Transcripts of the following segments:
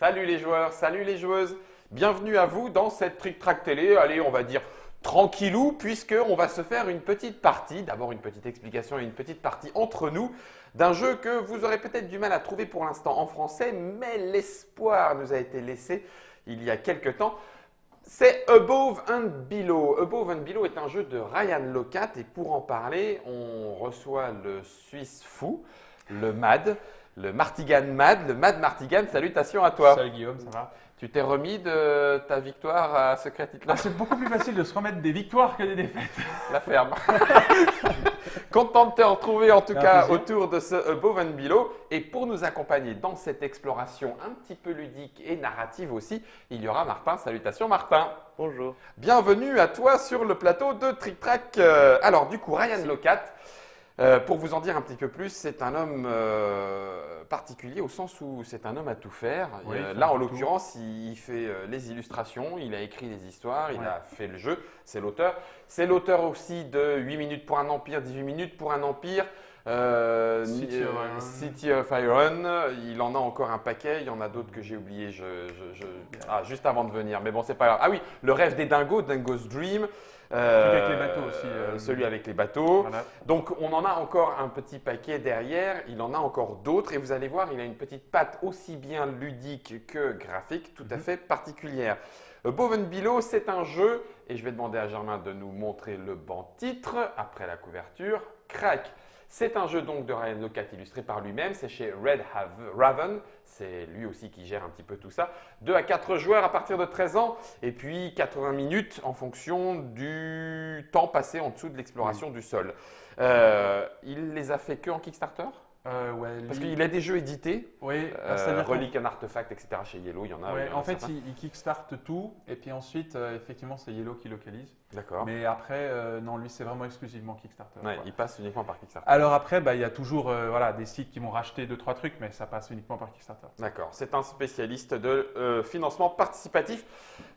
Salut les joueurs, salut les joueuses. Bienvenue à vous dans cette Trick Track télé. Allez, on va dire tranquillou puisqu'on va se faire une petite partie, d'abord une petite explication et une petite partie entre nous d'un jeu que vous aurez peut-être du mal à trouver pour l'instant en français, mais l'espoir nous a été laissé il y a quelques temps. C'est Above and Below. Above and Below est un jeu de Ryan Locat et pour en parler, on reçoit le Suisse fou, le MAD. Le Martigan Mad, le Mad Martigan, salutations à toi. Salut Guillaume, ça va? Tu t'es remis de ta victoire à Secret Hitler? C'est beaucoup plus facile de se remettre des victoires que des défaites. La ferme. Content de te retrouver en tout cas plaisir. autour de ce Above and Below. Et pour nous accompagner dans cette exploration un petit peu ludique et narrative aussi, il y aura Martin. Salutations Martin. Bonjour. Bienvenue à toi sur le plateau de Trick Track. Alors du coup, Ryan Locat. Pour vous en dire un petit peu plus, c'est un homme particulier au sens où c'est un homme à tout faire. Oui, Là, en l'occurrence, il fait les illustrations, il a écrit les histoires, il Ouais. a fait le jeu, c'est l'auteur. C'est l'auteur aussi de 8 minutes pour un empire, 18 minutes pour un empire, City of Iron. Il en a encore un paquet, il y en a d'autres que j'ai oubliés juste avant de venir. Mais bon, c'est pas grave. Ah oui, le rêve des dingos, Dingo's Dream. Avec les bateaux aussi. Celui avec les bateaux. Voilà. Donc, on en a encore un petit paquet derrière. Il en a encore d'autres. Et vous allez voir, il a une petite patte aussi bien ludique que graphique, tout à fait particulière. Above and Below, c'est un jeu. Et je vais demander à Germain de nous montrer le banc titre après la couverture. Crack. C'est un jeu donc de Ryan Locat illustré par lui-même. C'est chez Red Raven. C'est lui aussi qui gère un petit peu tout ça. 2 à 4 joueurs à partir de 13 ans. Et puis 80 minutes en fonction du temps passé en dessous de l'exploration du sol. Il les a fait que en Kickstarter? Ouais, Parce qu'il a des jeux édités. Oui, c'est-à-dire Relic and Artefact, etc. Chez Yellow, il y en a. ouais, il y en a en fait, certains. il kickstart tout et puis ensuite, effectivement, c'est Yellow qui localise. D'accord. Mais après, non, lui, c'est vraiment exclusivement Kickstarter. Ouais, quoi. il passe uniquement par Kickstarter. Alors après, il y a toujours voilà, des sites qui vont racheter 2-3 trucs, mais ça passe uniquement par Kickstarter. D'accord, c'est un spécialiste de financement participatif.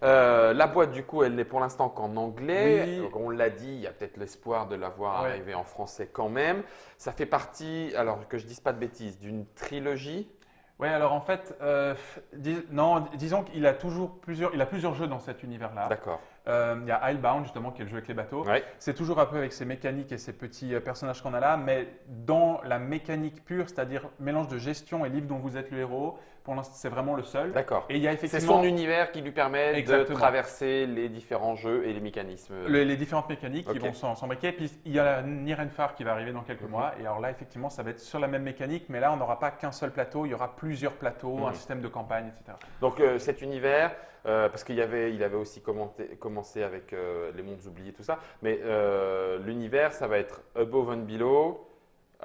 La boîte, du coup, elle n'est pour l'instant qu'en anglais. Oui. Donc, on l'a dit, il y a peut-être l'espoir de la voir Ouais. arriver en français quand même. Ça fait partie, alors que je ne dise pas de bêtises, d'une trilogie. Oui, alors en fait, disons qu'il a plusieurs jeux dans cet univers-là. D'accord. Il y a Islebound, justement, qui est le jeu avec les bateaux. Ouais. C'est toujours un peu avec ces mécaniques et ces petits personnages qu'on a là, mais dans la mécanique pure, c'est-à-dire mélange de gestion et livre dont vous êtes le héros, pour l'instant, c'est vraiment le seul. D'accord. Et il y a C'est effectivement son univers qui lui permet de Exactement. traverser les différents jeux et les mécanismes. les différentes mécaniques qui Ok. vont s'embriquer. Puis il y a la Nirenfar qui va arriver dans quelques Mhm. mois. Et alors là, effectivement, ça va être sur la même mécanique, mais là, on n'aura pas qu'un seul plateau, il y aura plusieurs plateaux, Mhm. un système de campagne, etc. Donc cet univers, parce il avait aussi commencé avec les mondes oubliés, tout ça, mais l'univers, ça va être Above and Below,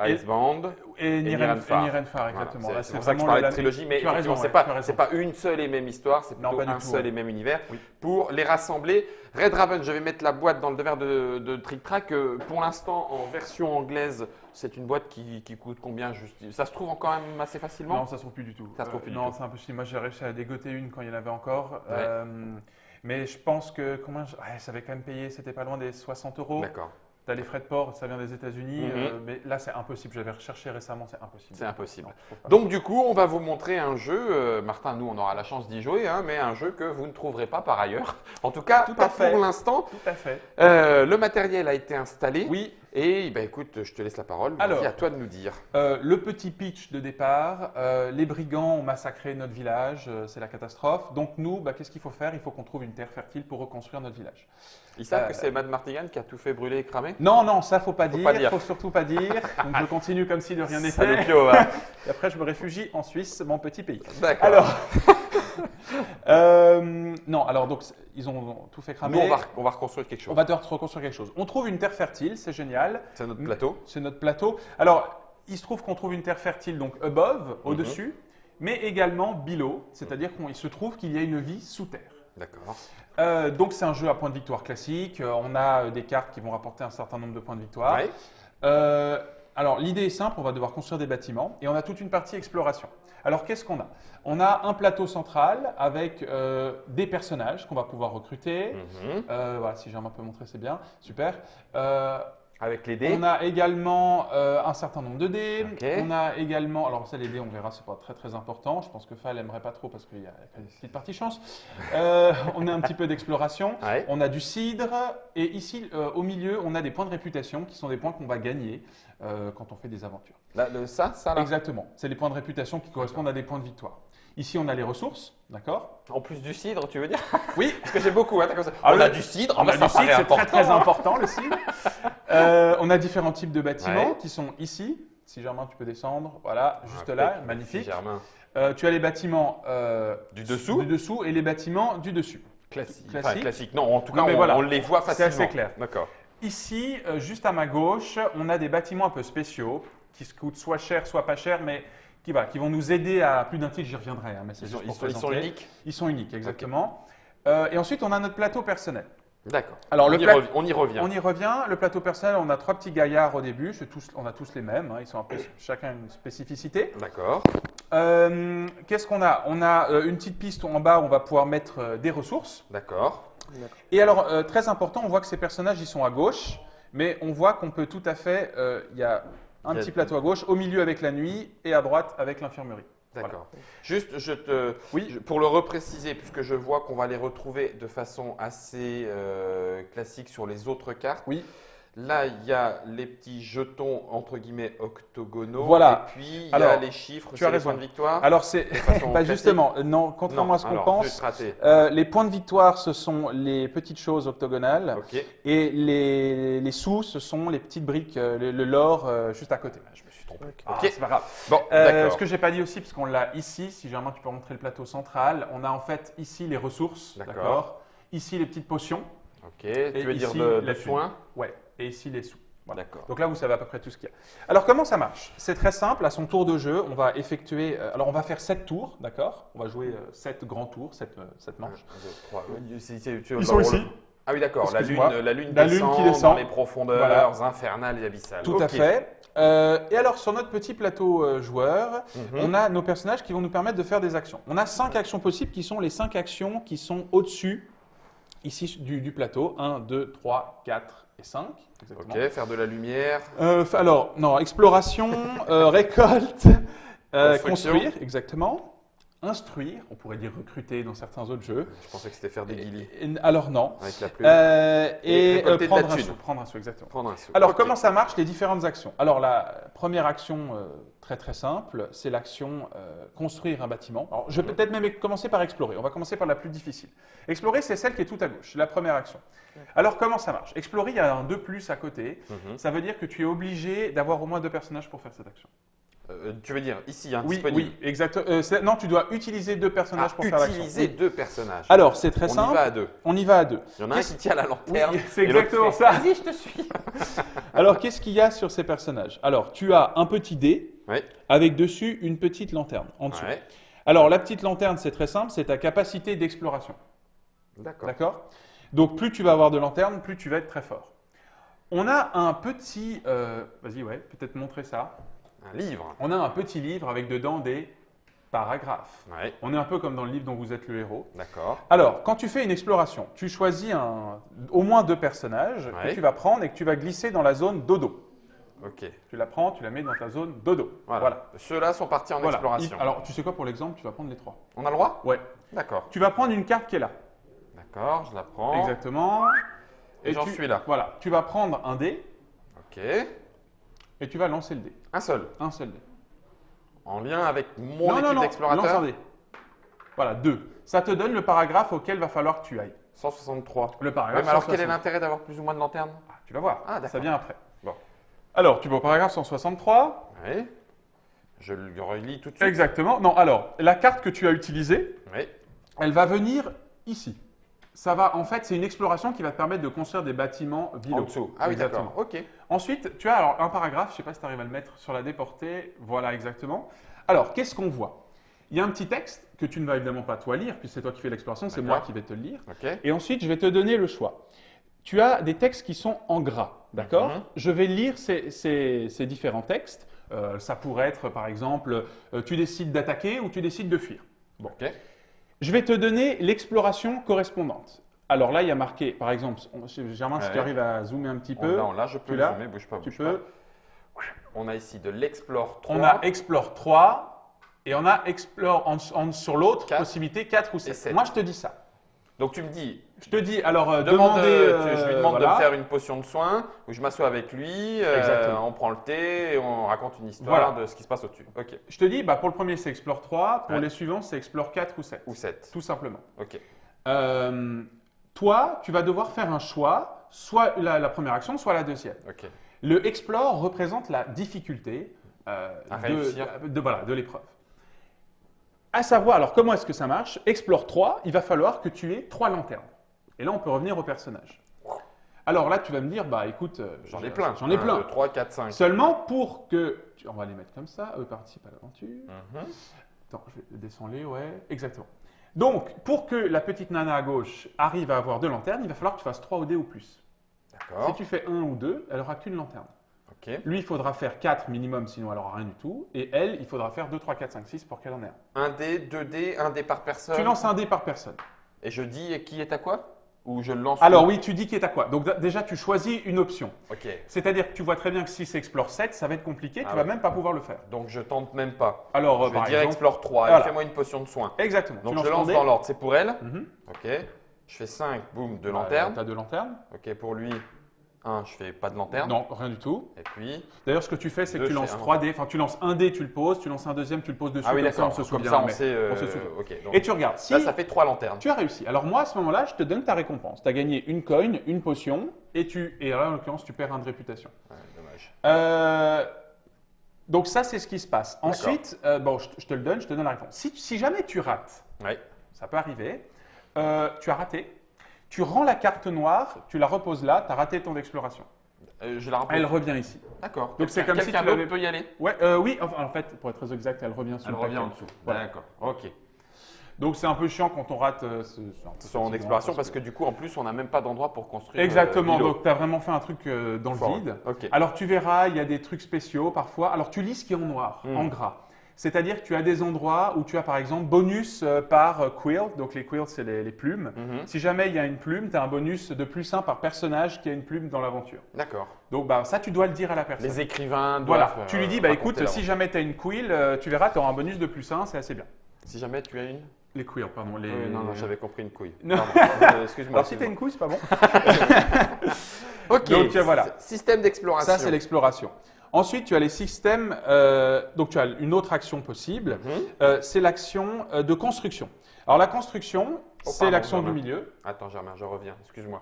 Et- Icebound. Et Nirenfar. Nirenfar, exactement. Voilà, Là, c'est pour ça que je parlais de trilogie, mais tu as raison, effectivement, ouais, tu as c'est raison. pas une seule et même histoire, c'est Non, plutôt pas du un tout, seul ouais. et même univers. Oui. Pour les rassembler, Red Raven, je vais mettre la boîte dans le devers de Trick Track. Pour l'instant, en version anglaise, c'est une boîte qui coûte combien juste? Ça se trouve quand même assez facilement? Non, ça se trouve plus du tout. Ça se trouve plus du non, tout. c'est impossible. Moi, j'ai réussi à dégoter une quand il y en avait encore. Ouais. Mais je pense que ça avait quand même payé, c'était pas loin des 60 €. D'accord. Tu as les frais de port, ça vient des États-Unis. Mhm. Mais là, c'est impossible. J'avais recherché récemment, c'est impossible. C'est impossible. Non, je trouve pas. Donc du coup, on va vous montrer un jeu. Martin, nous, on aura la chance d'y jouer, hein, mais un jeu que vous ne trouverez pas par ailleurs. En tout cas, Tout pas à fait. pour l'instant. Tout à fait. Le matériel a été installé. Oui. Et ben, écoute, je te laisse la parole. Alors. Vas-y, à toi de nous dire. Le petit pitch de départ, les brigands ont massacré notre village, c'est la catastrophe. Donc nous, qu'est-ce qu'il faut faire? Il faut qu'on trouve une terre fertile pour reconstruire notre village. Ils savent que c'est Mad Martigan qui a tout fait brûler et cramer? Non, non, ça faut pas Faut dire, pas dire. faut surtout pas dire. Donc je continue comme si de rien n'était. Salopio, va. Et après je me réfugie en Suisse, mon petit pays. D'accord. Alors, non, alors donc ils ont tout fait cramer. Nous, on va reconstruire quelque chose. On va devoir reconstruire quelque chose. On trouve une terre fertile, c'est génial. C'est notre plateau. C'est notre plateau. Alors, il se trouve qu'on trouve une terre fertile, donc above, au-dessus, mais également below, c'est-à-dire qu'il se trouve qu'il y a une vie sous terre. D'accord. Donc, c'est un jeu à points de victoire classique. On a des cartes qui vont rapporter un certain nombre de points de victoire. Ouais. Alors, l'idée est simple, on va devoir construire des bâtiments et on a toute une partie exploration. Alors, qu'est-ce qu'on a? On a un plateau central avec des personnages qu'on va pouvoir recruter. Mhm. Voilà, si Germain peut montrer, c'est bien. Super. Avec les dés. On a également un certain nombre de dés. Ok. On a également, alors ça les dés on verra, c'est pas très important. Je pense que Fal aimerait pas trop parce qu'il y a une petite partie chance. On a un petit peu d'exploration. Ouais. On a du cidre et ici au milieu on a des points de réputation qui sont des points qu'on va gagner quand on fait des aventures. Là, ça là. Exactement, c'est les points de réputation qui correspondent à des points de victoire. Ici on a les ressources, d'accord? En plus du cidre, tu veux dire? Oui. Parce que j'ai beaucoup. Hein, comme ça. Ah, on a le- du cidre. On a ça du cidre, paraît c'est très important. important le cidre. On a différents types de bâtiments Ouais. qui sont ici. Si Germain, tu peux descendre. Voilà, juste Ah, là, merci, magnifique. Germain. Tu as les bâtiments Du dessous et les bâtiments du dessus. Classique. Classique. Enfin, classique. Non, en tout cas, Non, mais on, voilà. on les voit C'est facilement. assez clair. D'accord. Ici, juste à ma gauche, on a des bâtiments un peu spéciaux qui se coûtent soit cher, soit pas cher, mais qui vont nous aider à plus d'un titre, j'y reviendrai. Hein, mais c'est juste pour Ils sont présenter. uniques. Ils sont uniques, exactement. Et ensuite, on a notre plateau personnel. D'accord. Alors, on, le y pla- on y revient. On y revient. Le plateau personnel, on a 3 petits gaillards au début. On a tous les mêmes. Hein, ils sont un peu chacun une spécificité. D'accord. Qu'est-ce qu'on a? On a une petite piste en bas où on va pouvoir mettre des ressources. D'accord. Et alors, très important, on voit que ces personnages, ils sont à gauche, mais on voit qu'on peut tout à fait, il y a un Il y a- petit plateau à gauche, au milieu avec la nuit et à droite avec l'infirmerie. D'accord. Voilà. Juste, Oui. pour le repréciser, puisque je vois qu'on va les retrouver de façon assez classique sur les autres cartes. Oui. Là, il y a les petits jetons entre guillemets octogonaux. Voilà. Et puis il y Alors, a les chiffres, tu as c'est les raison. points de victoire. Alors, c'est façon bah, classique. justement, non, contrairement Non, à ce qu'on alors, pense, juste raté. les points de victoire, ce sont les petites choses octogonales, Ok. et les sous, ce sont les petites briques, le l'or juste à côté. Je me suis trompé. Ah, Ok. c'est pas grave. Bon, Ce d'accord. que j'ai pas dit aussi, parce qu'on l'a ici, si Germain tu peux montrer le plateau central, on a en fait ici les ressources, D'accord. d'accord. Ici les petites potions, Ok. Tu veux dire ici, de la thune. soins? ouais, et ici les sous. Voilà. D'accord. Donc là, vous savez à peu près tout ce qu'il y a. Alors, comment ça marche? C'est très simple. À son tour de jeu, on va effectuer. Alors, on va faire 7 tours, d'accord? On va jouer 7 grands tours, 7 manches. 1, 2, 3. Ils sont ici. Ah oui, d'accord. Excuse-moi. La lune La lune descend, qui descend. dans les profondeurs Voilà. infernales et abyssales. Tout à Ok. fait. Et alors, sur notre petit plateau joueur, Mhm. on a nos personnages qui vont nous permettre de faire des actions. On a 5 actions possibles qui sont les 5 actions qui sont au-dessus, ici, du plateau. 1, 2, 3, 4 et 5. Exactement. Ok, faire de la lumière. Alors, non, exploration, récolte, Construction. construire, exactement. Instruire, on pourrait dire recruter dans certains autres jeux. Je pensais que c'était faire des guilis Alors non. avec la pluie. Et récolter de prendre la un thune. sou. Prendre un sou, exactement. Prendre un sou. Alors, Ok. comment ça marche, les différentes actions? Alors, la première action, très très simple, c'est l'action construire un bâtiment. Alors, je vais peut-être même commencer par explorer. On va commencer par la plus difficile. Explorer, c'est celle qui est tout à gauche, la première action. Alors, comment ça marche? Explorer, il y a un 2+ à côté. Mhm. Ça veut dire que tu es obligé d'avoir au moins 2 personnages pour faire cette action. Tu veux dire ici, hein, Oui, disponible. oui, exact. Non, tu dois utiliser 2 personnages pour faire l'action. Utiliser Oui. 2 personnages. Alors, c'est très on simple. y va à 2. On y va à 2. Il y en a un qui tient la lanterne. Oui, c'est et l'autre exactement fait, ça. Vas-y, je te suis. Alors, qu'est-ce qu'il y a sur ces personnages? Alors, tu as un petit dé Oui. avec dessus une petite lanterne en dessous. Ouais. Alors, la petite lanterne, c'est très simple, c'est ta capacité d'exploration. D'accord. D'accord? Donc, plus tu vas avoir de lanternes, plus tu vas être très fort. On a un petit... Vas-y, ouais, peut-être montrer ça. Un livre. On a un petit livre avec dedans des paragraphes. Ouais. On est un peu comme dans le livre dont vous êtes le héros. D'accord. Alors, quand tu fais une exploration, tu choisis au moins 2 personnages Ouais. que tu vas prendre et que tu vas glisser dans la zone dodo. Ok. Tu la prends, tu la mets dans ta zone dodo. Voilà. Ceux-là sont partis en Voilà. exploration. Alors, tu sais quoi pour l'exemple? Tu vas prendre les 3. On a le droit? Ouais. D'accord. Tu vas prendre une carte qui est là. D'accord, je la prends. Exactement. Et j'en tu- suis là. Voilà. Tu vas prendre un dé Ok. et tu vas lancer le dé. Un seul. Un seul dé. En lien avec mon non, équipe lance un d'explorateurs. dé. Voilà, 2. Ça te donne le paragraphe auquel va falloir que tu ailles. 163. Le Ouais, paragraphe mais alors quel est 160. l'intérêt d'avoir plus ou moins de lanternes? Ah, tu vas voir. Ah, d'accord. Ça vient après. Bon. Alors, tu vas au paragraphe 163. Oui. Je le relis tout de suite. Exactement. Non, alors, la carte que tu as utilisée, Oui. elle va venir ici. Ça va, en fait, c'est une exploration qui va te permettre de construire des bâtiments villos. En dessous. Ah oui, Exactement. d'accord. Ok. Ensuite, tu as alors un paragraphe, je ne sais pas si tu arrives à le mettre sur la déportée. Voilà, exactement. Alors, qu'est-ce qu'on voit? Il y a un petit texte que tu ne vas évidemment pas toi lire, puisque c'est toi qui fais l'exploration, c'est D'accord. moi qui vais te le lire. Ok. Et ensuite, je vais te donner le choix. Tu as des textes qui sont en gras, d'accord? Mhm. Je vais lire ces différents textes. Ça pourrait être, par exemple, tu décides d'attaquer ou tu décides de fuir. Ok. Je vais te donner l'exploration correspondante. Alors là, il y a marqué, par exemple, Germain, si tu Ouais. arrives à zoomer un petit peu, Là, je peux tu l'as zoomer, bouge pas, tu bouge peux. pas. On a ici de l'Explore 3. On a Explore 3 et on a Explore sur l'autre 4 possibilité 4 ou et 7. 7. Moi, je te dis ça. Donc tu me dis, Je te dis, alors je lui demande de me faire une potion de soin, où je m'assois avec lui, Exactement. on prend le thé, et on raconte une histoire de ce qui se passe au-dessus. Ok. Je te dis, bah, pour le premier, c'est Explore 3. Pour Ouais. les suivants, c'est Explore 4 ou 7. Ou 7. Tout simplement. Ok. Toi, tu vas devoir faire un choix, soit la première action, soit la deuxième. Ok. Le Explore représente la difficulté réussir. de l'épreuve. À savoir, alors comment est-ce que ça marche? Explore 3, il va falloir que tu aies 3 lanternes. Et là, on peut revenir au personnage. Alors là, tu vas me dire, bah écoute, J'en ai plein. J'en ai 1, plein. 2, 3, 4, 5. Seulement pour que. On va les mettre comme ça, eux participent à l'aventure. Mhm. Attends, je vais descendre les, ouais, exactement. Donc, pour que la petite nana à gauche arrive à avoir 2 lanternes, il va falloir que tu fasses 3 OD ou plus. Si D'accord. tu fais 1 ou 2, elle aura qu'une lanterne. Ok. Lui, il faudra faire 4 minimum, sinon elle aura rien du tout. Et elle, il faudra faire 2, 3, 4, 5, 6 pour qu'elle en ait un. 1 dé, 2 dés, 1 dé par personne. Tu lances un dé par personne. Et je dis qui est à quoi? Ou je le lance Alors où? oui, tu dis qui est à quoi. Donc déjà, tu choisis une option. Ok. C'est-à-dire que tu vois très bien que si c'est Explore 7, ça va être compliqué, tu Ah vas ouais. même pas pouvoir le faire. Donc je tente même pas. Alors, Je vais par dire exemple, Explore 3. voilà. Fais-moi une potion de soin. exactement. Donc tu je lances lance ton dans dé. l'ordre. C'est pour elle. Mhm. Ok. Je fais 5, boum, 2 Tu lanternes. as 2 lanternes. Ok, pour lui, 1, je fais pas de lanterne. Non, rien du tout. Et puis. D'ailleurs, ce que tu fais, c'est que Deux, tu je lances fais un. 3 dés. Enfin, tu lances un dé, tu le poses. Tu lances un deuxième, tu le poses dessus. Ah oui, comme ça, d'accord. on se Comme souvient. ça, on mais sait. on se souvient. Ok. Donc, Et tu regardes. Si là, ça fait 3 lanternes. tu as réussi. Alors moi, à ce moment-là, je te donne ta récompense. Tu as gagné une coin, une potion, et là, en l'occurrence, tu perds un de réputation. Ouais, dommage. Donc ça, c'est ce qui se passe. Ensuite, bon, je te le donne, je te donne la réponse. Si jamais tu rates, Ouais. ça peut arriver, tu as raté, tu rends la carte noire, tu la reposes là, tu as raté ton exploration. Je la rappelle. Elle revient ici. D'accord. Donc, c'est comme si tu quelqu'un d'autre l'avais- peut y aller. Ouais, oui, enfin, en fait, pour être très exact, elle revient sur Elle le revient paquet. en dessous. Voilà. D'accord. Ok. Donc c'est un peu chiant quand on rate Son exploration parce que du coup, en plus, on n'a même pas d'endroit pour construire. Exactement, l'îlot. donc tu as vraiment fait un truc dans le Fort. vide. Ok. Alors tu verras, il y a des trucs spéciaux parfois. Alors tu lis ce qui est en noir, en gras. C'est-à-dire que tu as des endroits où tu as par exemple bonus par quilt. Donc les quilts, c'est les plumes. Mhm. Si jamais il y a une plume, tu as un bonus de +1 par personnage qui a une plume dans l'aventure. D'accord. Donc bah, ça, tu dois le dire à la personne. Les écrivains doivent. Voilà, tu lui dis, bah raconter écoute, leur- si jamais tu as une quill, tu verras, tu auras un bonus de +1, c'est assez bien. Si jamais tu as une. Les quills, pardon. Les... Oui, non, j'avais compris une couille. Non. Pardon. Excuse-moi. Alors si tu as une couille, c'est pas bon. Ok. Donc, voilà. Système d'exploration. Ça, c'est l'exploration. Ensuite, tu as les systèmes. Donc, tu as une autre action possible. C'est l'action de construction. Alors, la construction, c'est pardon, l'action du Germain. milieu. Attends, Germain, je reviens. Excuse-moi.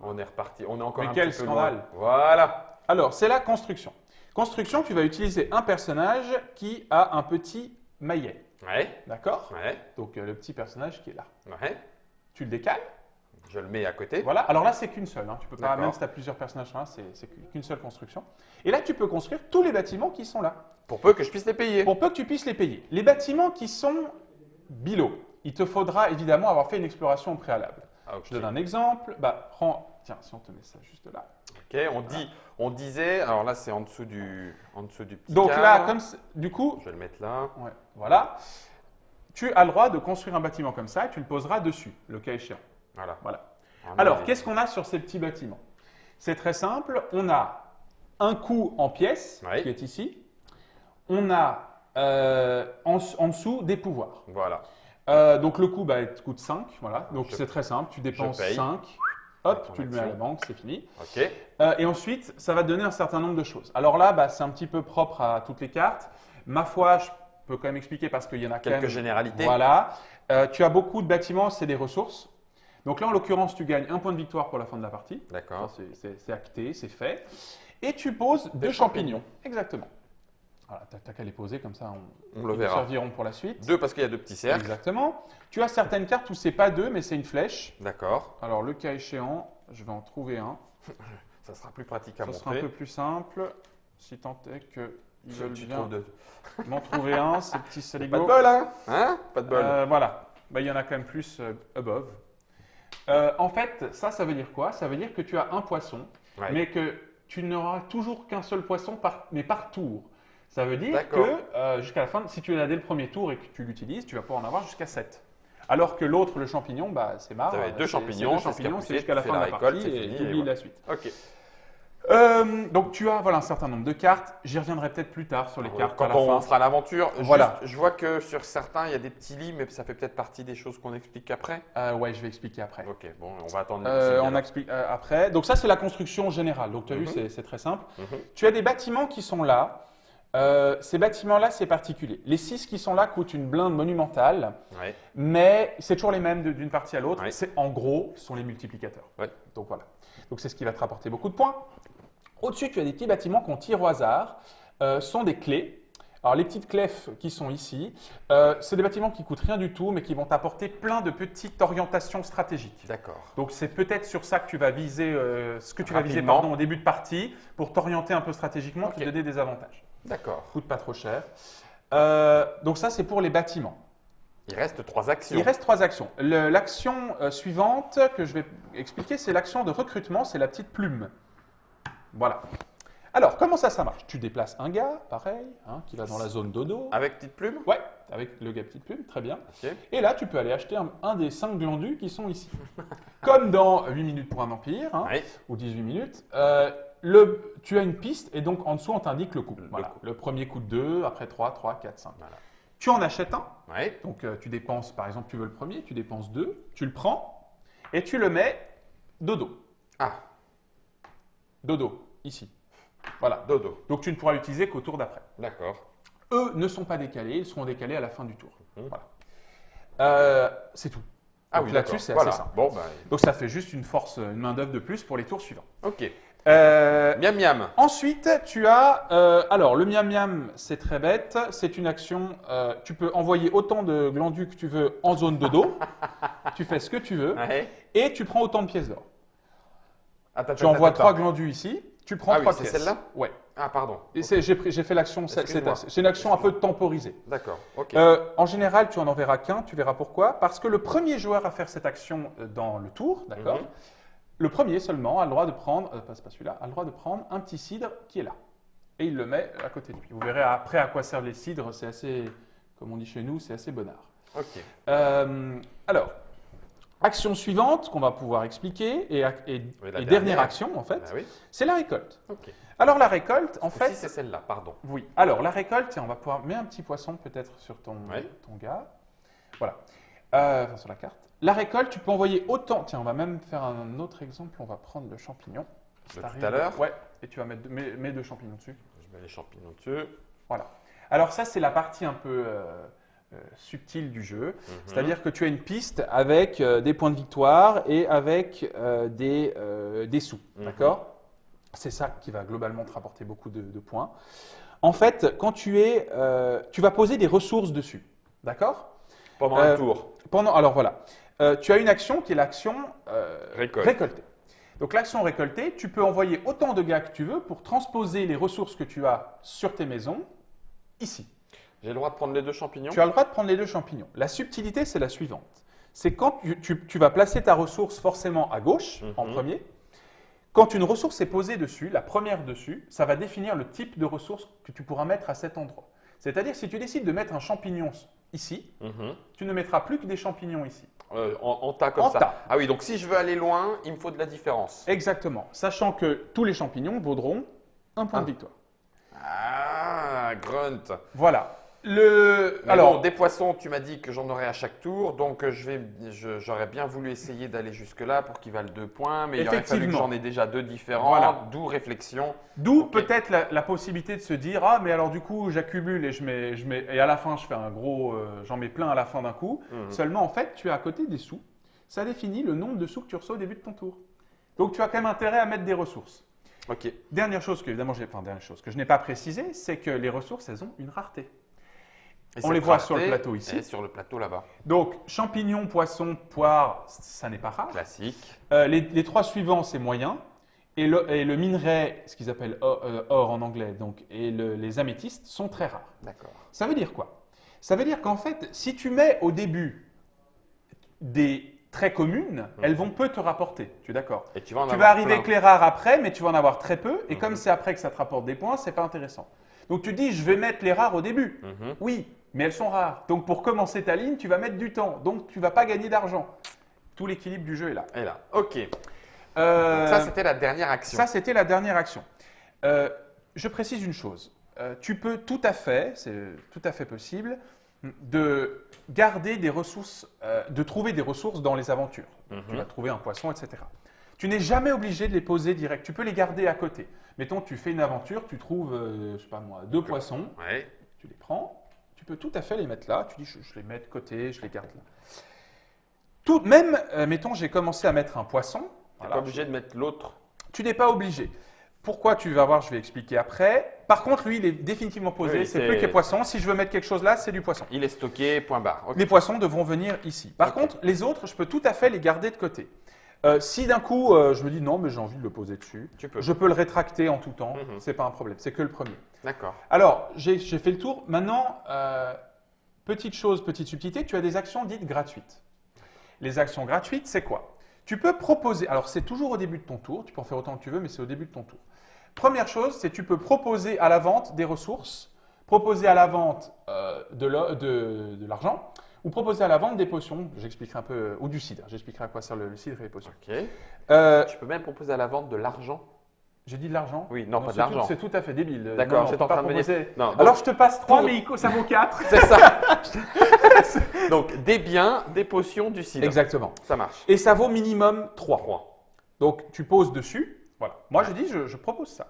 On est reparti. On est encore Mais un quel petit peu scandale. loin. Voilà. Alors, c'est la construction. Construction, tu vas utiliser un personnage qui a un petit maillet. Ouais. D'accord? Ouais. Donc, le petit personnage qui est là. Ouais. Tu le décales. Je le mets à côté. Voilà. Alors là, c'est qu'une seule. Hein. Tu peux pas, D'accord. même si tu as plusieurs personnages là, c'est qu'une seule construction. Et là, tu peux construire tous les bâtiments qui sont là. Pour peu que je puisse les payer. Pour peu que tu puisses les payer. Les bâtiments qui sont bilots, il te faudra évidemment avoir fait une exploration au préalable. Ah, ok. Je donne un exemple. Bah, tiens, si on te met ça juste là. Ok, on disait, alors là c'est en dessous du petit Donc cadre. là, du coup, Je vais le mettre là. ouais, voilà, tu as le droit de construire un bâtiment comme ça et tu le poseras dessus, le cas échéant. Voilà. Voilà. Ah, Alors, mais- qu'est-ce qu'on a sur ces petits bâtiments? C'est très simple. On a un coup en pièces, Oui. qui est ici. On a en dessous des pouvoirs. Voilà. Donc le coût, bah, il te coûte 5, voilà. Donc Je- c'est très simple, tu dépenses paye. 5, hop, Ton tu le mets à la action. banque, c'est fini. Ok. Et ensuite, ça va te donner un certain nombre de choses. Alors là, bah, c'est un petit peu propre à toutes les cartes. Ma foi, je peux quand même expliquer parce qu'il y en a quand Quelques même. généralités. Voilà. Tu as beaucoup de bâtiments, c'est des ressources. Donc là, en l'occurrence, tu gagnes un point de victoire pour la fin de la partie. D'accord. Ça, c'est acté, c'est fait. Et tu poses deux champignons. champignons. Exactement. Voilà, t'as qu'à les poser comme ça, On ils le nous verra. serviront pour la suite. 2 parce qu'il y a 2 petits cercles. Exactement. Tu as certaines cartes où c'est pas 2, mais c'est une flèche. D'accord. Alors, le cas échéant, je vais en trouver un. Ça sera plus pratique à Ça sera un montrer. peu plus simple. Si tant est qu'ils veulent Tu bien trouves de- m'en trouver un, ces petits Pas de saligots. bol, hein? Pas de bol. Voilà. Bah, il y en a quand même plus above. En fait, ça veut dire quoi? Ça veut dire que tu as un poisson, Ouais. mais que tu n'auras toujours qu'un seul poisson, mais par tour. Ça veut dire D'accord. que jusqu'à la fin, si tu l'as dès le premier tour et que tu l'utilises, tu vas pouvoir en avoir jusqu'à 7. Alors que l'autre, le champignon, bah, c'est marre. Tu avais deux c'est champignons, deux champignons, c'est c'est jusqu'à la tu fin de fais la la partie récolte, c'est et fini, tu et oublies voilà. la suite. Ok. Donc tu as voilà, un certain nombre de cartes. J'y reviendrai peut-être plus tard sur les cartes Quand à la on fin. fera l'aventure, Voilà. juste, je vois que sur certains, il y a des petits lits, mais ça fait peut-être partie des choses qu'on explique après. Ouais, je vais expliquer après. Ok, bon, on va attendre les petits lits, On alors. explique après. Donc ça, c'est la construction générale. Donc tu as vu, c'est très simple. Mhm. Tu as des bâtiments qui sont là. Ces bâtiments-là, c'est particulier. Les 6 qui sont là coûtent une blinde monumentale, Ouais. mais c'est toujours les mêmes d'une partie à l'autre. Ouais. C'est en gros, ce sont les multiplicateurs. Ouais. Donc voilà. Donc c'est ce qui va te rapporter beaucoup de points. Au-dessus, tu as des petits bâtiments qu'on tire au hasard. Sont des clés. Alors les petites clés qui sont ici, c'est des bâtiments qui coûtent rien du tout, mais qui vont t'apporter plein de petites orientations stratégiques. D'accord. Donc c'est peut-être sur ça que tu vas viser, Rapidement. au début de partie, pour t'orienter un peu stratégiquement, Ok. te donner des avantages. D'accord. Coûte pas trop cher. Donc ça, c'est pour les bâtiments. Il reste 3 actions. Il reste 3 actions. L'action suivante que je vais expliquer, c'est l'action de recrutement, c'est la petite plume. Voilà. Alors, comment ça marche? Tu déplaces un gars, pareil, hein, qui va dans la zone dodo. Avec petite plume? Ouais, avec le gars petite plume, très bien. Ok. Et là, tu peux aller acheter un des 5 glandus qui sont ici. Comme dans 8 minutes pour un empire, hein, Oui. ou 18 minutes, tu as une piste et donc en dessous, on t'indique le coup. Voilà. coup. Le premier coup de 2, après 3, 3, 4, 5. Voilà. Tu en achètes un. Oui. Donc, tu dépenses, par exemple, tu veux le premier, tu dépenses 2, tu le prends et tu le mets dodo. Ah, Dodo, ici. Voilà. dodo. Donc, tu ne pourras l'utiliser qu'au tour d'après. D'accord. Eux ne sont pas décalés, ils seront décalés à la fin du tour. Mhm. Voilà. C'est tout. Ah Donc oui, là-dessus, d'accord. c'est Voilà. assez simple. Bon, bah, Donc, ça fait juste une force, une main-d'œuvre de plus pour les tours suivants. ok. Euh, Miam miam. Ensuite, tu as. Alors, le miam miam, c'est très bête. C'est une action. Tu peux envoyer autant de glandus que tu veux en zone dodo. Tu fais ce que tu veux. Ouais. Et tu prends autant de pièces d'or. Attends, Tu envoies 3 glandus ici. Tu prends Ah oui, 3 c'est pièces. celle-là? Ouais. Ah, pardon. Et j'ai fait l'action. Excuse-moi. C'est une action un peu temporisée. D'accord. Ok. En général, tu en enverras qu'un. Tu verras pourquoi. Parce que le premier joueur à faire cette action dans le tour, d'accord, Mhm. le premier seulement a le droit de prendre, c'est pas celui-là, a le droit de prendre un petit cidre qui est là. Et il le met à côté de lui. Vous verrez après à quoi servent les cidres, c'est assez, comme on dit chez nous, c'est assez bonnard. Ok. Alors, action suivante qu'on va pouvoir expliquer, et Oui, la dernière action en fait, Ah oui. c'est la récolte. Ok. Alors la récolte, en Si fait, c'est celle-là, pardon. oui. Alors la récolte, tiens, on va pouvoir mettre un petit poisson peut-être sur ton gars. Voilà. Enfin, sur la carte. La récolte, tu peux envoyer autant. Tiens, on va même faire un autre exemple. On va prendre le champignon. De T'arrives- tout à l'heure. Ouais. Et tu vas mettre mes 2 champignons dessus. Je mets les champignons dessus. Voilà. Alors ça, c'est la partie un peu subtile du jeu. Mhm. C'est-à-dire que tu as une piste avec des points de victoire et avec des sous. Mhm. D'accord? C'est ça qui va globalement te rapporter beaucoup de points. En fait, quand tu vas poser des ressources dessus. D'accord? Pendant un tour. Alors voilà. Tu as une action qui est l'action Récolte. récolter. Donc l'action récolter, tu peux envoyer autant de gars que tu veux pour transposer les ressources que tu as sur tes maisons ici. J'ai le droit de prendre les 2 champignons? Tu as le droit de prendre les 2 champignons. La subtilité, c'est la suivante. C'est quand tu vas placer ta ressource forcément à gauche en premier. Quand une ressource est posée dessus, la première dessus, ça va définir le type de ressource que tu pourras mettre à cet endroit. C'est-à-dire, si tu décides de mettre un champignon ici, Mhm. tu ne mettras plus que des champignons ici. En tas comme En ça. tas. Ah oui, donc si je veux aller loin, il me faut de la différence. Exactement. Sachant que tous les champignons vaudront un point Ah. de victoire. Ah, grunt. Voilà. Alors, des poissons, tu m'as dit que j'en aurais à chaque tour, donc j'aurais bien voulu essayer d'aller jusque-là pour qu'ils valent 2 points, mais il aurait fallu que Effectivement. j'en ai déjà 2 différents, Voilà. d'où réflexion. D'où Ok. peut-être la possibilité de se dire ah mais alors du coup j'accumule et et à la fin je fais un gros j'en mets plein à la fin d'un coup. Mhm. Seulement en fait tu as à côté des sous. Ça définit le nombre de sous que tu reçois au début de ton tour. Donc tu as quand même intérêt à mettre des ressources. Ok. Dernière chose que je n'ai pas précisé, c'est que les ressources elles ont une rareté. Et On cette les voit rareté sur le plateau ici. est sur le plateau là-bas. Donc champignons, poissons, poires, ça n'est pas rare. Classique. Les 3 suivants c'est moyen. Et le minerai, ce qu'ils appellent or en anglais, donc, et les améthystes sont très rares. D'accord. Ça veut dire quoi? Ça veut dire qu'en fait, si tu mets au début des très communes, elles vont peu te rapporter. Tu es d'accord? Et tu vas en Tu avoir vas arriver plein. avec les rares après, mais tu vas en avoir très peu. Et Mhm. comme c'est après que ça te rapporte des points, c'est pas intéressant. Donc tu dis, je vais mettre les rares au début. Mhm. Oui, mais elles sont rares. Donc pour commencer ta ligne, tu vas mettre du temps. Donc tu ne vas pas gagner d'argent. Tout l'équilibre du jeu est là. Et là, ok. Donc ça, c'était la dernière action. Ça, c'était la dernière action. Je précise une chose. Tu peux tout à fait, c'est tout à fait possible, de garder des ressources, de trouver des ressources dans les aventures. Tu vas trouver un poisson, etc. Tu n'es jamais obligé de les poser direct. Tu peux les garder à côté. Mettons, tu fais une aventure, tu trouves, je sais pas moi, 2 poissons. Ouais. Tu les prends. Tu peux tout à fait les mettre là. Tu dis, je les mets de côté, je les garde là. Même, mettons, j'ai commencé à mettre un poisson. Tu n'es Voilà, pas obligé de mettre l'autre. tu n'es pas obligé. Pourquoi tu vas voir, je vais expliquer après. Par contre, lui, il est définitivement posé. Oui, c'est c'est- plus que les poissons. Si je veux mettre quelque chose là, c'est du poisson. Il est stocké, point barre. Ok. Les poissons devront venir ici. Par Ok. contre, les autres, je peux tout à fait les garder de côté. Si d'un coup, je me dis non, mais j'ai envie de le poser dessus, Tu peux. je peux le rétracter en tout temps. Mhm. C'est pas un problème. C'est que le premier. D'accord. Alors, j'ai fait le tour. Maintenant, petite chose, petite subtilité, tu as des actions dites gratuites. Les actions gratuites, c'est quoi? Tu peux proposer, alors c'est toujours au début de ton tour, tu peux en faire autant que tu veux, mais c'est au début de ton tour. Première chose, c'est tu peux proposer à la vente des ressources, proposer à la vente de l'argent, ou proposer à la vente des potions, j'expliquerai un peu, ou du cidre, j'expliquerai à quoi sert le cidre et les potions. Ok. Euh, Tu peux même proposer à la vente de l'argent. j'ai dit de l'argent? Oui, non, pas de c'est l'argent. C'est tout à fait débile. D'accord, Non, j'étais non, en train de pas me dire- proposer. Non, donc- Alors je te passe 3, pour- mais ça vaut 4. C'est ça. Donc, des biens, des potions, du cidre. Exactement. Ça marche. Et ça vaut minimum 3. 3. Donc tu poses dessus. Voilà. Moi je dis, je propose ça.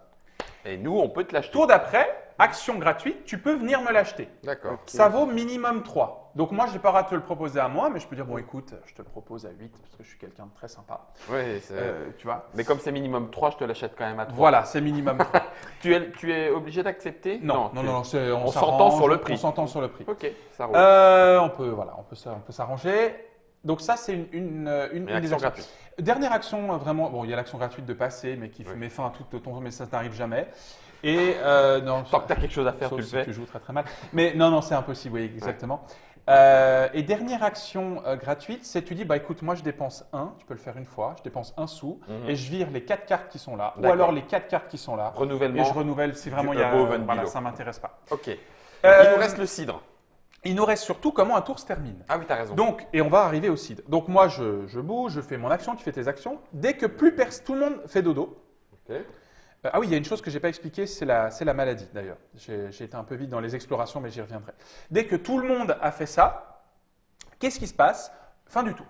Et nous, on peut te l'acheter. Tour d'après, action gratuite, tu peux venir me l'acheter. D'accord. Ça vaut minimum 3. Donc moi, je n'ai pas à te le proposer à moi, mais je peux dire, bon écoute, je te le propose à 8 parce que je suis quelqu'un de très sympa. Oui, c'est- Tu vois. mais comme c'est minimum 3, je te l'achète quand même à 3. Voilà, c'est minimum 3. Tu es obligé d'accepter? Non, tu- on s'entend s'arrange, sur le prix. On s'entend sur le prix. Ok, ça roule. On peut s'arranger. Donc ça, c'est une Une des action actions. gratuite. Dernière action, vraiment, bon, il y a l'action gratuite de passer, mais qui Oui. met fin à tout ton jeu, mais ça n'arrive jamais. Et non, Tant que tu as quelque chose à faire, sauf tu le si fais. tu joues très très mal. Mais non, c'est impossible, oui, exactement. Et dernière action gratuite, c'est tu dis, bah écoute, moi je dépense 1, tu peux le faire une fois, je dépense 1 sou, Mhm. et je vire les 4 cartes qui sont là, ou D'accord. alors les 4 cartes qui sont là, Renouvellement. et je renouvelle si vraiment du il y a. Above and Voilà, Below. ça m'intéresse pas. Ok. Il Euh, nous reste le cidre. Il nous reste surtout comment un tour se termine. Ah oui, tu as raison. Donc, et on va arriver au cidre. Donc moi je bouge, je fais mon action, tu fais tes actions. Dès que tout le monde fait dodo. Ok. Ah oui, il y a une chose que je n'ai pas expliquée, c'est la maladie d'ailleurs. J'ai été un peu vite dans les explorations, mais j'y reviendrai. Dès que tout le monde a fait ça, qu'est-ce qui se passe? Fin du tour.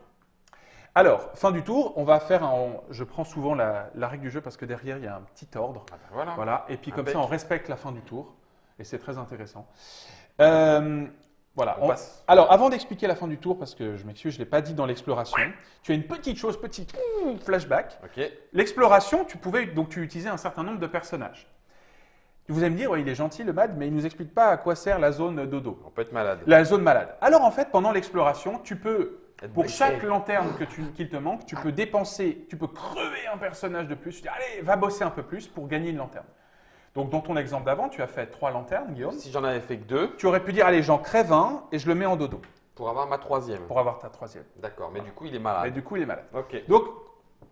Alors, fin du tour, on va faire je prends souvent la règle du jeu parce que derrière, il y a un petit ordre. Ah ben voilà. Voilà, et puis comme Impec. ça, on respecte la fin du tour. Et c'est très intéressant. Voilà. On passe. Alors, avant d'expliquer la fin du tour, parce que je m'excuse, je ne l'ai pas dit dans l'exploration, tu as une petite chose, petit flashback. Ok. L'exploration, tu utilisais un certain nombre de personnages. Vous allez me dire, ouais, il est gentil le MAD, mais il ne nous explique pas à quoi sert la zone dodo, On peut être malade. la zone malade. Alors en fait, pendant l'exploration, tu peux, Être pour blessé. chaque lanterne qu'il te manque, tu peux dépenser, tu peux crever un personnage de plus. Tu dis, allez, va bosser un peu plus pour gagner une lanterne. Donc dans ton exemple d'avant, tu as fait 3 lanternes, Guillaume. Si j'en avais fait que 2, Tu aurais pu dire, allez, j'en crève un et je le mets en dodo pour avoir ma 3e. pour avoir ta 3e. D'accord, mais du coup, il est Et malade. du coup, il est malade. Ok. Donc,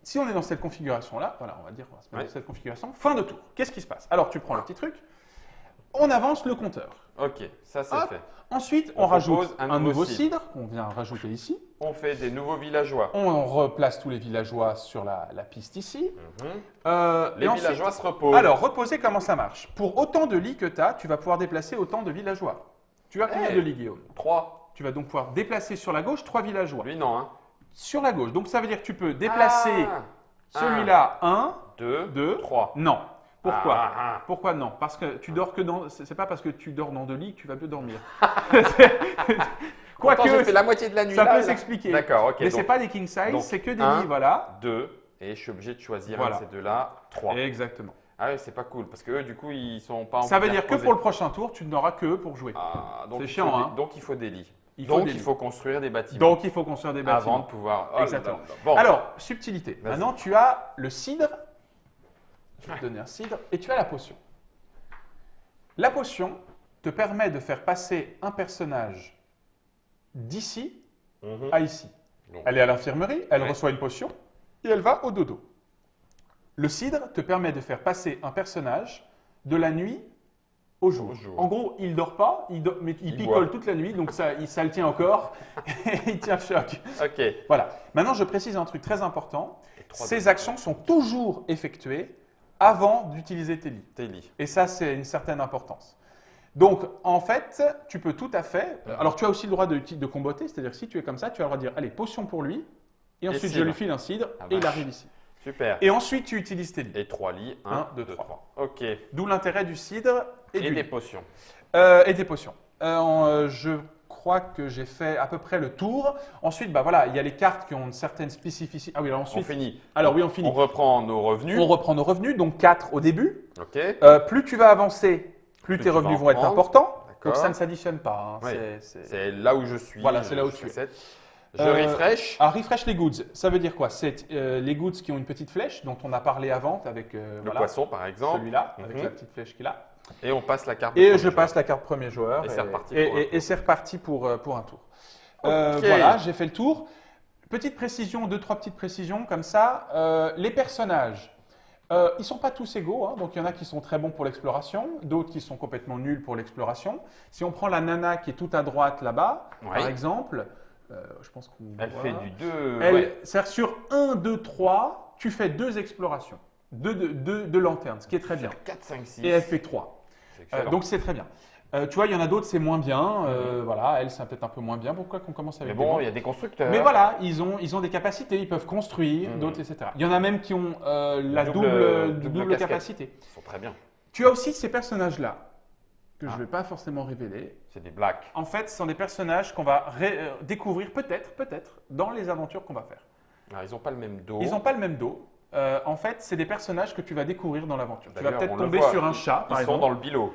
si on est dans cette configuration-là, voilà, on va dire qu'on va se mettre Ouais. dans cette configuration, fin de tour. Qu'est-ce qui se passe? Alors, tu prends le petit truc, on avance le compteur. Ok, ça c'est Hop. fait. Ensuite, On on rajoute propose un nouveau cidre qu'on vient rajouter ici. On fait des nouveaux villageois. On replace tous les villageois sur la piste ici. Mhm. Et Les ensuite- villageois se reposent. Alors, reposer, comment ça marche? Pour autant de lits que tu as, tu vas pouvoir déplacer autant de villageois. Tu as combien Hey. de lits, Guillaume? 3. Tu vas donc pouvoir déplacer sur la gauche 3 villageois. Lui, non. Hein. Sur la gauche. Donc, ça veut dire que tu peux déplacer Ah. celui-là 1, 2, 2, 3. non. Pourquoi? Ah. Pourquoi non? Parce que tu dors que dans. C'est pas parce que tu dors dans 2 lits que tu vas mieux dormir. Pourtant, j'ai fait Quoique, la moitié de la nuit. ça là, peut là. s'expliquer. D'accord, ok. Mais c'est donc pas des king size, donc, c'est que des un. lits, voilà. 2. Et je suis obligé de choisir Voilà. un de ces deux-là. 3. Exactement. Ah oui, c'est pas cool. Parce que eux, du coup, ils sont pas en Ça veut bien dire que reposés. pour le prochain tour, tu n'auras que eux pour jouer. Ah, donc C'est il chiant, faut des- hein. Donc il faut des lits. Il faut donc des il lits. faut construire des bâtiments. Donc il faut construire des avant bâtiments. de pouvoir. Oh là Exactement. là là. Bon. Alors, subtilité. Vas-y. Maintenant, tu as le cidre. Je vais te donner un cidre. Et tu as la potion. La potion te permet de faire passer un personnage d'ici Mhm. à ici. Donc, Elle est à l'infirmerie, elle Ouais. reçoit une potion et elle va au dodo. Le cidre te permet de faire passer un personnage de la nuit au jour. Au jour. En gros, il dort pas, mais il picole toute la nuit, donc ça le tient encore et il tient le choc. Ok. Voilà. Maintenant, je précise un truc très important. Et 3 Ces actions sont toujours effectuées avant d'utiliser tes lits. Télé. Et ça, c'est une certaine importance. Donc, en fait, tu peux tout à fait… Alors, tu as aussi le droit de comboter, c'est-à-dire que si tu es comme ça, tu as le droit de dire, allez, potion pour lui, et ensuite je cidre. lui file un cidre, Ah, et il vache. arrive ici. Super. Et ensuite, tu utilises tes lits. Et 3 lits. 1, Un, 2, deux, 3. Ok. D'où l'intérêt du cidre et, Et du des lit. potions. Et des potions. Je crois que j'ai fait à peu près le tour. Ensuite, bah voilà, il y a les cartes qui ont une certaine spécificité. Ah oui, alors On ensuite… finit. Alors oui, on finit. On reprend nos revenus. On reprend nos revenus, donc 4 au début. Ok. Plus tu vas avancer, plus tes tu vas revenus en vont être prendre. importants. Donc D'accord. ça ne s'additionne pas. Hein. Oui. C'est… C'est là où je suis. Voilà, c'est là où je tu fais es. cette- Je refresh. Ah, refresh les goods, ça veut dire quoi? C'est les goods qui ont une petite flèche dont on a parlé avant avec Le voilà, poisson, par exemple. celui-là, avec Mhm. la petite flèche qu'il a. Et on passe la carte. de Et premier je joueur. passe la carte premier joueur. Et c'est reparti et- pour un et- et c'est reparti pour un tour. Ok. Voilà, j'ai fait le tour. Petite précision, 2-3 petites précisions comme ça. Les personnages, ils ne sont pas tous égaux. Hein, donc il y en a qui sont très bons pour l'exploration, d'autres qui sont complètement nuls pour l'exploration. Si on prend la nana qui est tout à droite là-bas, Ouais. par exemple, je pense qu'on Elle voit. fait du 2. Elle sert sur 1, 2, 3, tu fais 2 explorations, 2 lanternes, ce qui est très bien. 4, 5, 6. Et elle fait 3. C'est excellent. Donc c'est très bien. Tu vois, il y en a d'autres, c'est moins bien. Voilà, elle, c'est peut-être un peu moins bien. Pourquoi qu'on commence avec Mais des bon, bons il y a des constructeurs. Mais voilà, ils ont des capacités, ils peuvent construire, Mhm. d'autres, etc. Il y en a même qui ont la double double casquette. capacité. Ils sont très bien. Tu as aussi ces personnages-là, que je Ah. ne vais pas forcément révéler. C'est des blacks. En fait, ce sont des personnages qu'on va découvrir peut-être, dans les aventures qu'on va faire. Alors, ils n'ont pas le même dos. Ils n'ont pas le même dos. En fait, c'est des personnages que tu vas découvrir dans l'aventure. Tu vas D'ailleurs, peut-être on le tomber voit, sur un chat, par Ils sont exemple. dans le bilot.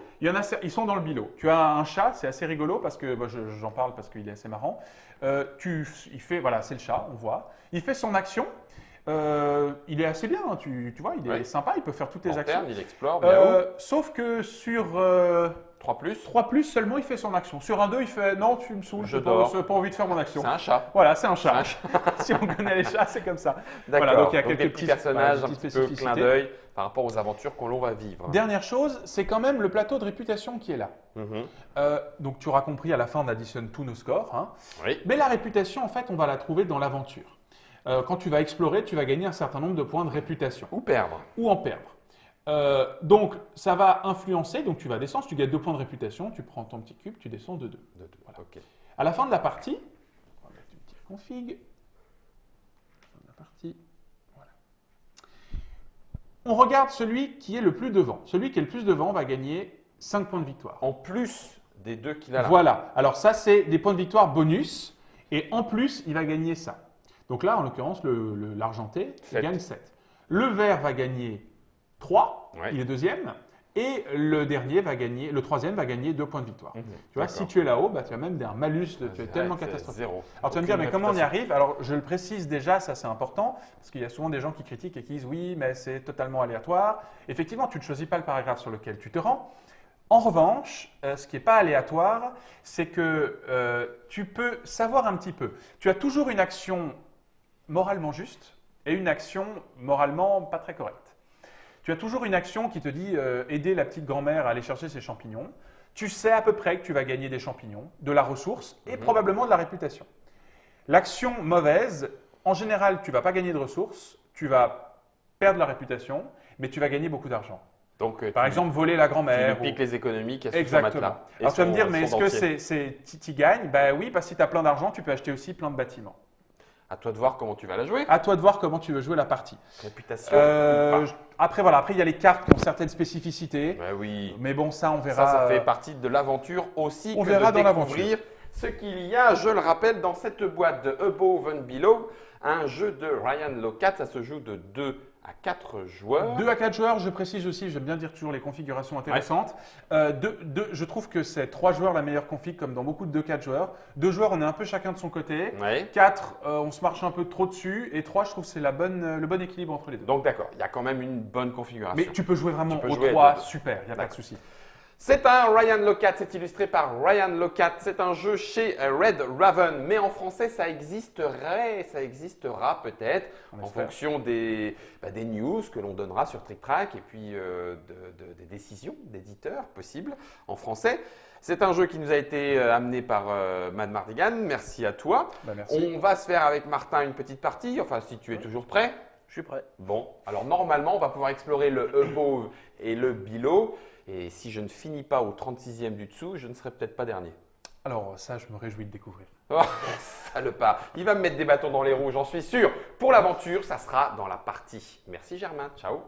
Ils sont dans le bilot. Tu as un chat, c'est assez rigolo parce que j'en parle parce qu'il est assez marrant. Il fait, voilà, c'est le chat, on voit. Il fait son action. Il est assez bien, hein, tu vois, il est Ouais. sympa, il peut faire toutes les actions. Lanterne, il explore. Bien haut. Sauf que sur 3 plus. 3 plus seulement, il fait son action. Sur un 2, il fait non, tu me saoules, Je j'ai dors. pas envie de faire mon action. C'est un chat. Voilà, c'est un C'est un chat. chat. Si on connaît les chats, c'est comme ça. D'accord. Voilà, donc il y a des quelques petits petits- personnages, voilà, un des petit petites peu clin spécificités. d'œil par rapport aux aventures que l'on va vivre. Dernière chose, c'est quand même le plateau de réputation qui est là. Mhm. Donc tu auras compris, à la fin, on additionne tous nos scores. Hein. Oui. Mais la réputation, en fait, on va la trouver dans l'aventure. Quand tu vas explorer, tu vas gagner un certain nombre de points de réputation Ou perdre. ou en perdre. Donc ça va influencer, donc tu vas descendre, si tu gagnes 2 points de réputation, tu prends ton petit cube, tu descends de 2. De deux. Voilà. Ok. À la fin de la partie, on va mettre une petite config. Fin de la partie, voilà. On regarde celui qui est le plus devant. Celui qui est le plus devant va gagner 5 points de victoire. En plus des 2 qu'il a là. Voilà. Alors ça, c'est des points de victoire bonus. Et en plus, il va gagner ça. Donc là, en l'occurrence, l'argenté, il 7. gagne 7. Le vert va gagner 3, Ouais. il est deuxième. Et le troisième va gagner 2 points de victoire. Mhm. Tu vois, D'accord. si tu es là-haut, bah, tu as même un malus, tu es Ouais, tellement c'est catastrophique. 0. Alors tu vas me dire, Aucune mais comment on y réputation. arrive? Alors je le précise déjà, ça c'est important, parce qu'il y a souvent des gens qui critiquent et qui disent oui, mais c'est totalement aléatoire. Effectivement, tu ne choisis pas le paragraphe sur lequel tu te rends. En revanche, ce qui n'est pas aléatoire, c'est que tu peux savoir un petit peu. Tu as toujours une action moralement juste et une action moralement pas très correcte. Tu as toujours une action qui te dit aider la petite grand-mère à aller chercher ses champignons. Tu sais à peu près que tu vas gagner des champignons, de la ressource et probablement de la réputation. L'action mauvaise, en général, tu ne vas pas gagner de ressources, tu vas perdre la réputation, mais tu vas gagner beaucoup d'argent. Donc, Par exemple, voler la tu lui grand-mère. piques les économies qu'il y a sur ce Exactement. matelas. Et Alors tu vas me son- dire, mais son est-ce que dentier. tu gagnes? Ben oui, parce que si tu as plein d'argent, tu peux acheter aussi plein de bâtiments. À toi de voir comment tu vas la jouer. À toi de voir comment tu veux jouer la partie. Réputation. ou pas. Après, voilà, après, il y a les cartes qui ont certaines spécificités. Bah oui. Mais bon, ça, on verra. Ça fait partie de l'aventure aussi. on que verra de dans découvrir ce qu'il y a, je le rappelle, dans cette boîte de Above and Below, un jeu de Ryan Locat. Ça se joue de 2 à 4 joueurs. 2 à 4 joueurs, je précise aussi, j'aime bien dire toujours les configurations intéressantes. Je trouve que c'est 3 joueurs la meilleure config, comme dans beaucoup de 2-4 joueurs. 2 joueurs, on est un peu chacun de son côté. Ouais. 4, on se marche un peu trop dessus. Et 3, je trouve que c'est le bon équilibre entre les deux. Donc d'accord, il y a quand même une bonne configuration. Mais tu peux jouer vraiment Tu peux aux jouer à 3, deux. super, il n'y a pas de D'accord. souci. C'est un Ryan Locat, c'est illustré par Ryan Locat. C'est un jeu chez Red Raven, mais en français ça existera peut-être en fonction des news que l'on donnera sur Trick Track et puis des décisions d'éditeurs possibles en français. C'est un jeu qui nous a été amené par Mad Mardigan. Merci à toi. Merci. On va se faire avec Martin une petite partie, enfin si tu es toujours prêt. Je suis prêt. Bon, alors normalement, on va pouvoir explorer le above et le below. Et si je ne finis pas au 36e du dessous, je ne serai peut-être pas dernier. Alors ça, je me réjouis de découvrir. Oh, salopard. Il va me mettre des bâtons dans les roues, j'en suis sûr. Pour l'aventure, ça sera dans la partie. Merci Germain. Ciao.